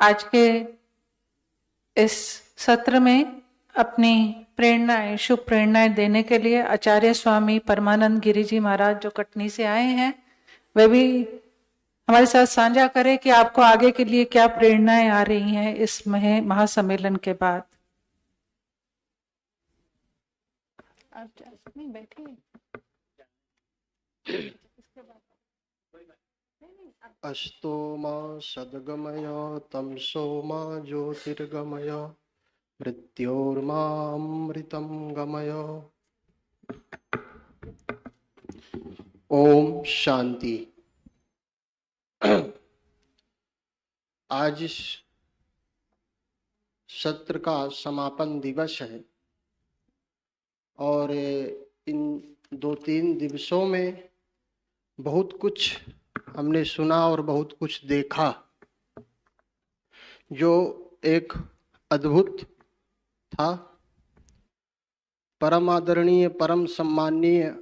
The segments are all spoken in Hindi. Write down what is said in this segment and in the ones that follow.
आज के इस सत्र में अपनी प्रेरणाएं, शुभ प्रेरणाएं देने के लिए आचार्य स्वामी परमानंद गिरी जी महाराज जो कटनी से आए हैं, वे भी हमारे साथ साझा करें कि आपको आगे के लिए क्या प्रेरणाएं आ रही हैं इस महासम्मेलन के बाद। आप बैठिए। अस्तो मा सद्गमय तमसो मा ज्योतिर्गमय मृत्योर्मामृतं गमय। ओम शांति। आज इस सत्र का समापन दिवस है और इन 2-3 दिवसों में बहुत कुछ हमने सुना और बहुत कुछ देखा जो एक अद्भुत था। परम आदरणीय, परम सम्माननीय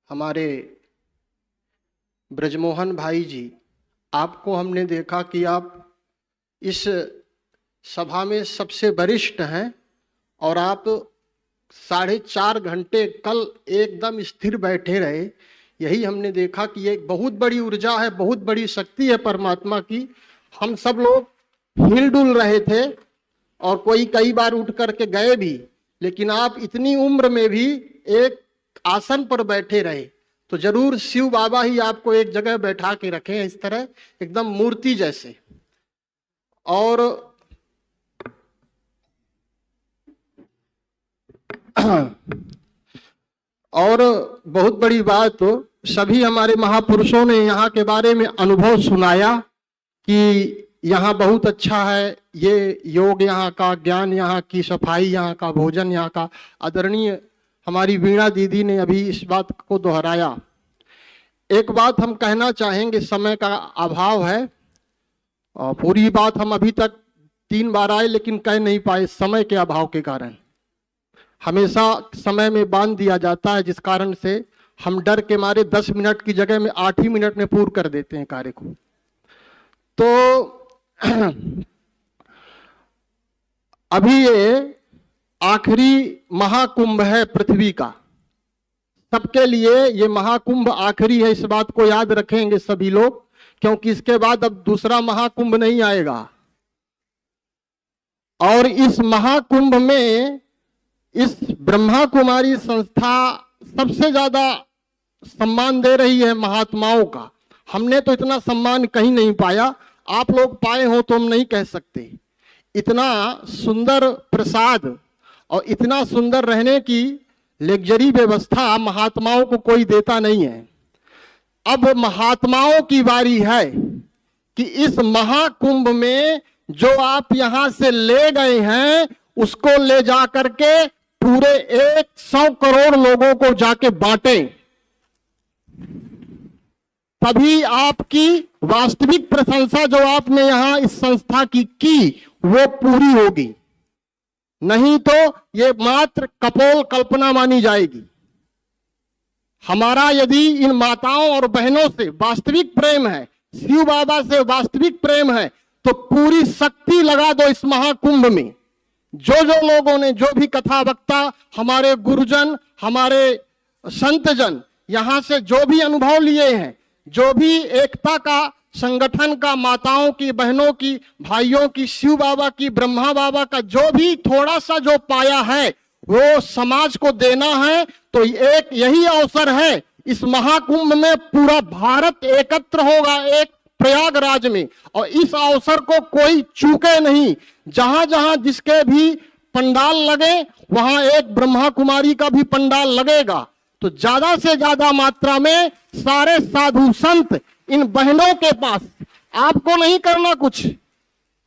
हमारे ब्रजमोहन भाई जी, आपको हमने देखा कि आप इस सभा में सबसे वरिष्ठ हैं और आप 4.5 घंटे कल एकदम स्थिर बैठे रहे। यही हमने देखा कि एक बहुत बड़ी ऊर्जा है, बहुत बड़ी शक्ति है परमात्मा की। हम सब लोग हिल डुल रहे थे और कोई कई बार उठ करके गए भी, लेकिन आप इतनी उम्र में भी एक आसन पर बैठे रहे। तो जरूर शिव बाबा ही आपको एक जगह बैठा के रखे हैं, इस तरह एकदम मूर्ति जैसे। और बहुत बड़ी बात, तो सभी हमारे महापुरुषों ने यहाँ के बारे में अनुभव सुनाया कि यहाँ बहुत अच्छा है, ये योग यहाँ का, ज्ञान यहाँ की, सफाई यहाँ का, भोजन यहाँ का। आदरणीय हमारी वीणा दीदी ने अभी इस बात को दोहराया। एक बात हम कहना चाहेंगे, समय का अभाव है और पूरी बात हम अभी तक 3 बार आए लेकिन कह नहीं पाए समय के अभाव के कारण। हमेशा समय में बांध दिया जाता है, जिस कारण से हम डर के मारे 10 मिनट की जगह में 8 ही मिनट में पूर्ण कर देते हैं कार्य को। तो अभी ये आखिरी महाकुंभ है पृथ्वी का, सबके लिए ये महाकुंभ आखिरी है। इस बात को याद रखेंगे सभी लोग, क्योंकि इसके बाद अब दूसरा महाकुंभ नहीं आएगा। और इस महाकुंभ में इस ब्रह्मा कुमारी संस्था सबसे ज्यादा सम्मान दे रही है महात्माओं का। हमने तो इतना सम्मान कहीं नहीं पाया, आप लोग पाए हो तो हम नहीं कह सकते। इतना सुंदर प्रसाद और इतना सुंदर रहने की लग्जरी व्यवस्था महात्माओं को कोई देता नहीं है। अब महात्माओं की बारी है कि इस महाकुंभ में जो आप यहां से ले गए हैं उसको ले जा करके पूरे 100 करोड़ लोगों को जाके बांटें, तभी आपकी वास्तविक प्रशंसा जो आपने यहां इस संस्था की वो पूरी होगी। नहीं तो ये मात्र कपोल कल्पना मानी जाएगी। हमारा यदि इन माताओं और बहनों से वास्तविक प्रेम है, शिव बाबा से वास्तविक प्रेम है, तो पूरी शक्ति लगा दो इस महाकुंभ में। जो लोगों ने, जो भी कथा वक्ता, हमारे गुरुजन, हमारे संतजन यहां से जो भी अनुभव लिए हैं, जो भी एकता का, संगठन का, माताओं की, बहनों की, भाइयों की, शिव बाबा की, ब्रह्मा बाबा का जो भी थोड़ा सा जो पाया है वो समाज को देना है। तो एक यही अवसर है, इस महाकुंभ में पूरा भारत एकत्र होगा एक प्रयागराज में, और इस अवसर को कोई चूके नहीं। जहां जहां जिसके भी पंडाल लगे वहां एक ब्रह्मा कुमारी का भी पंडाल लगेगा। तो ज्यादा से ज्यादा मात्रा में सारे साधु संत इन बहनों के पास, आपको नहीं करना कुछ,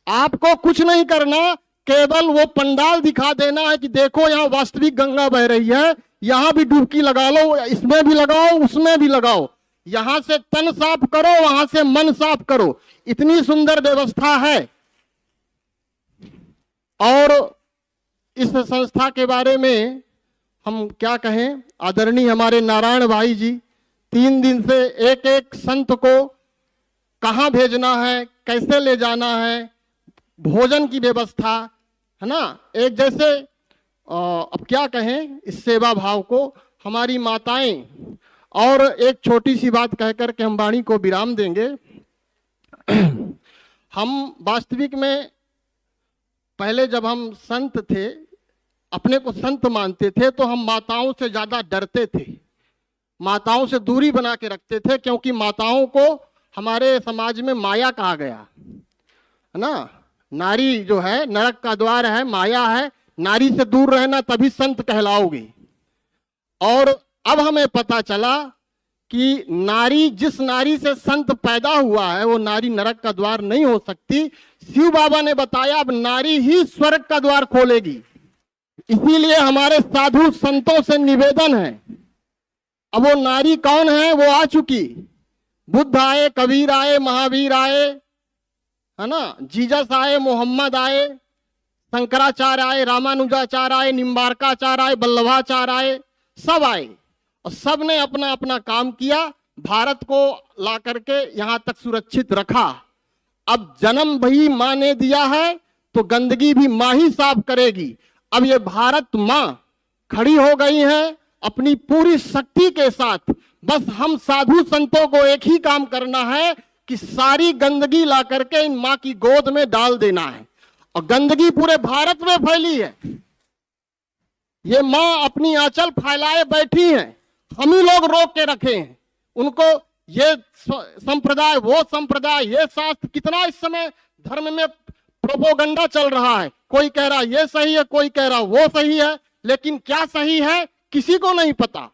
आपको कुछ नहीं करना, केवल वो पंडाल दिखा देना है कि देखो यहाँ वास्तविक गंगा बह रही है, यहां भी डुबकी लगा लो, इसमें भी लगाओ, उसमें भी लगाओ, यहां से तन साफ करो, वहां से मन साफ करो। इतनी सुंदर व्यवस्था है। और इस संस्था के बारे में हम क्या कहें। आदरणीय हमारे नारायण भाई जी 3 दिन से एक एक संत को कहाँ भेजना है, कैसे ले जाना है, भोजन की व्यवस्था, है ना। एक जैसे अब क्या कहें इस सेवा भाव को, हमारी माताएं। और एक छोटी सी बात कह कर के हम वाणी को विराम देंगे। हम वास्तविक में पहले जब हम संत थे, अपने को संत मानते थे, तो हम माताओं से ज्यादा डरते थे, माताओं से दूरी बना के रखते थे, क्योंकि माताओं को हमारे समाज में माया कहा गया, है ना। नारी जो है नरक का द्वार है, माया है, नारी से दूर रहना तभी संत कहलाओगी। और अब हमें पता चला कि नारी, जिस नारी से संत पैदा हुआ है वो नारी नरक का द्वार नहीं हो सकती। शिव बाबा ने बताया अब नारी ही स्वर्ग का द्वार खोलेगी। इसीलिए हमारे साधु संतों से निवेदन है, अब वो नारी कौन है, वो आ चुकी। बुद्ध आए, कबीर आए, महावीर आए, है ना, जीसस आए, मोहम्मद आए, शंकराचार्य आए, रामानुजाचार्य आए, निम्बारकाचार्य आए, बल्लभाचार्य आए, सब आए और सब ने अपना अपना काम किया, भारत को ला करके यहां तक सुरक्षित रखा। अब जन्म भी मां ने दिया है तो गंदगी भी मां ही साफ करेगी। अब ये भारत मां खड़ी हो गई है अपनी पूरी शक्ति के साथ। बस हम साधु संतों को एक ही काम करना है कि सारी गंदगी ला करके इन मां की गोद में डाल देना है। और गंदगी पूरे भारत में फैली है, ये मां अपनी आंचल फैलाए बैठी हैं, हम ही लोग रोक के रखे हैं उनको। ये संप्रदाय, वो संप्रदाय, ये शास्त्र, कितना इस समय धर्म में प्रोपोगंडा चल रहा है। कोई कह रहा ये सही है, कोई कह रहा वो सही है, लेकिन क्या सही है किसी को नहीं पता।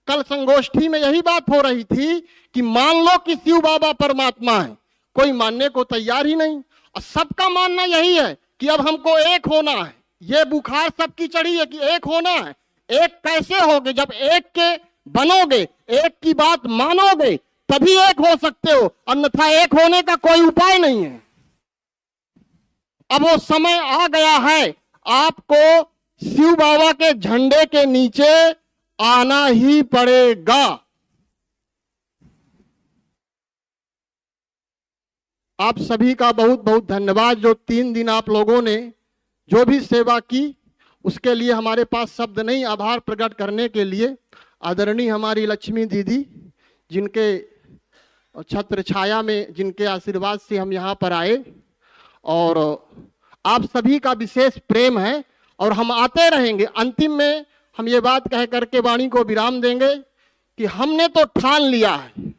कल संगोष्ठी में यही बात हो रही थी कि मान लो कि शिव बाबा परमात्मा है, कोई मानने को तैयार ही नहीं। और सबका मानना यही है कि अब हमको एक होना है। ये बुखार सबकी चढ़ी है कि एक होना है। एक कैसे होगे, जब एक के बनोगे, एक की बात मानोगे, तभी एक हो सकते हो, अन्यथा एक होने का कोई उपाय नहीं है। अब वो समय आ गया है, आपको शिव बाबा के झंडे के नीचे आना ही पड़ेगा। आप सभी का बहुत बहुत धन्यवाद। जो 3 दिन आप लोगों ने जो भी सेवा की, उसके लिए हमारे पास शब्द नहीं आभार प्रकट करने के लिए। आदरणीय हमारी लक्ष्मी दीदी, जिनके छत्र छाया में, जिनके आशीर्वाद से हम यहाँ पर आए, और आप सभी का विशेष प्रेम है और हम आते रहेंगे। अंतिम में हम ये बात कह करके वाणी को विराम देंगे कि हमने तो ठान लिया है,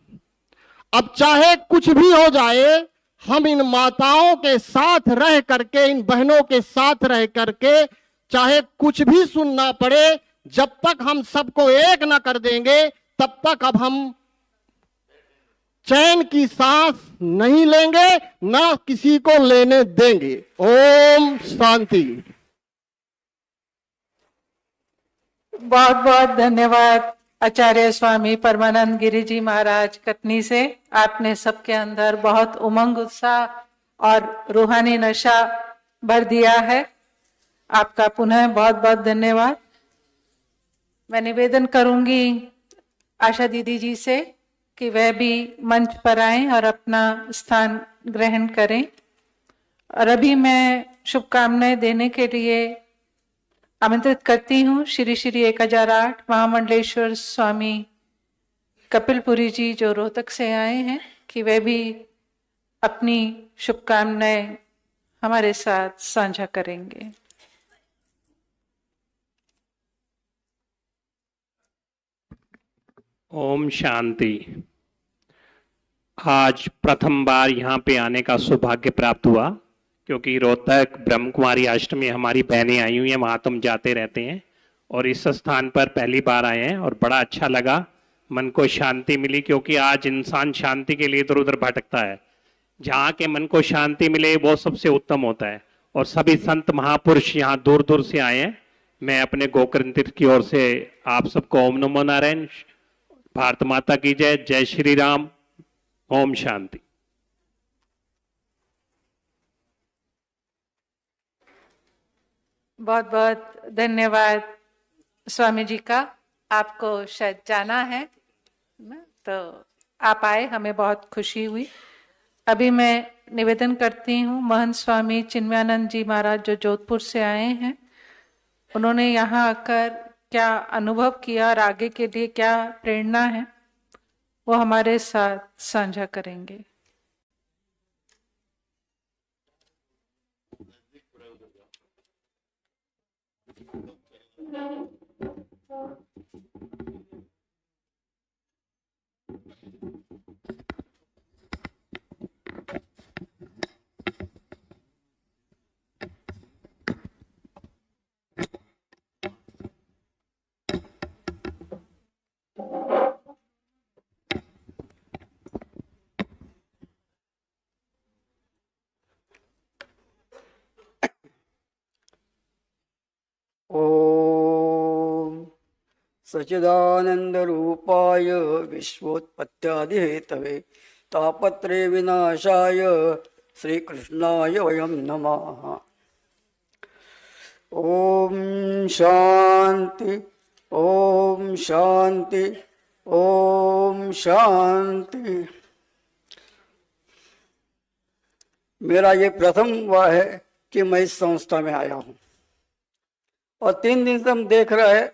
अब चाहे कुछ भी हो जाए, हम इन माताओं के साथ रह करके, इन बहनों के साथ रह करके, चाहे कुछ भी सुनना पड़े, जब तक हम सबको एक ना कर देंगे तब तक अब हम चैन की सांस नहीं लेंगे, ना किसी को लेने देंगे। ओम शांति। बहुत बहुत धन्यवाद आचार्य स्वामी परमानंद गिरी जी महाराज कटनी से। आपने सबके अंदर बहुत उमंग, उत्साह और रूहानी नशा भर दिया है। आपका पुनः बहुत बहुत धन्यवाद। मैं निवेदन करूंगी आशा दीदी जी से कि वह भी मंच पर आएं और अपना स्थान ग्रहण करें। और अभी मैं शुभकामनाएं देने के लिए आमंत्रित करती हूँ श्री श्री 1008 महामंडलेश्वर स्वामी कपिलपुरी जी, जो रोहतक से आए हैं, कि वे भी अपनी शुभकामनाएं हमारे साथ साझा करेंगे। ओम शांति। आज प्रथम बार यहाँ पे आने का सौभाग्य प्राप्त हुआ, क्योंकि रोहतक ब्रह्म कुमारी आश्रम में हमारी बहनें आई हुई हैं, वहाँ तो हम जाते रहते हैं, और इस स्थान पर पहली बार आए हैं और बड़ा अच्छा लगा, मन को शांति मिली। क्योंकि आज इंसान शांति के लिए इधर उधर भटकता है, जहाँ के मन को शांति मिले वो सबसे उत्तम होता है। और सभी संत महापुरुष यहाँ दूर दूर से आए हैं। मैं अपने गोकर्ण तीर्थ की ओर से आप सबको ओम नमो नारायण, भारत माता की जय, जय श्री राम, ओम शांति। बहुत बहुत धन्यवाद स्वामी जी का। आपको शायद जाना है ना, तो आप आए, हमें बहुत खुशी हुई। अभी मैं निवेदन करती हूँ महंत स्वामी चिन्मयानंद जी महाराज जो जोधपुर से आए हैं, उन्होंने यहाँ आकर क्या अनुभव किया और आगे के लिए क्या प्रेरणा है वो हमारे साथ साझा करेंगे। ओम सच्चिदानंद रूपाय विश्वोत्पत्त्यादिहेतवे तापत्रय विनाशाय श्री कृष्णाय वयं नमः। ओम शांति ओम शांति ओम शांति। मेरा ये प्रथम हुआ है कि मैं इस संस्था में आया हूँ और 3 दिन से हम देख रहे हैं